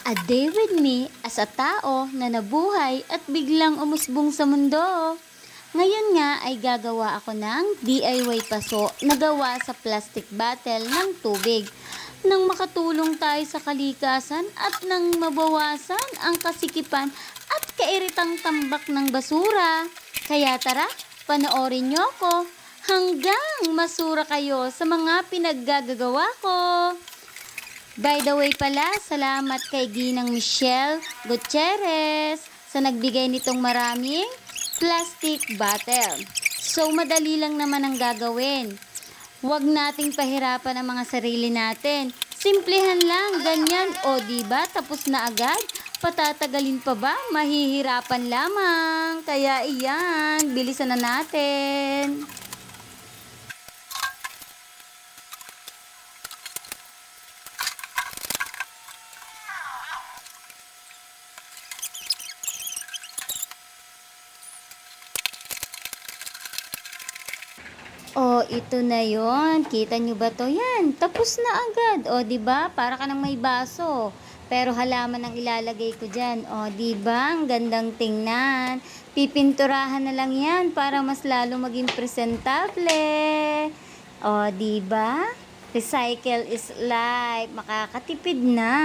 A day with me as a tao na nabuhay at biglang umusbong sa mundo. Ngayon nga ay gagawa ako ng DIY paso na gawa sa plastic bottle ng tubig. Nang makatulong tayo sa kalikasan at nang mabawasan ang kasikipan at kairitang tambak ng basura. Kaya tara, panoorin niyo ako hanggang masura kayo sa mga pinaggagawa ko. By the way pala, salamat kay Ginang Michelle Gutierrez sa nagbigay nitong maraming plastic bottle. So, madali lang naman ang gagawin. Huwag nating pahirapan ang mga sarili natin. Simplihan lang, ganyan. O, diba? Tapos na agad? Patatagalin pa ba? Mahihirapan lamang. Kaya iyan, bilisan na natin. Oh, ito na yon. Kita nyo ba to? Yan, tapos na agad. O, di ba? Para ka nang may baso. Pero halaman ang ilalagay ko dyan. O, di ba? Ang gandang tingnan. Pipinturahan na lang yan para mas lalo maging presentable. O, di ba? Recycle is life. Makakatipid na.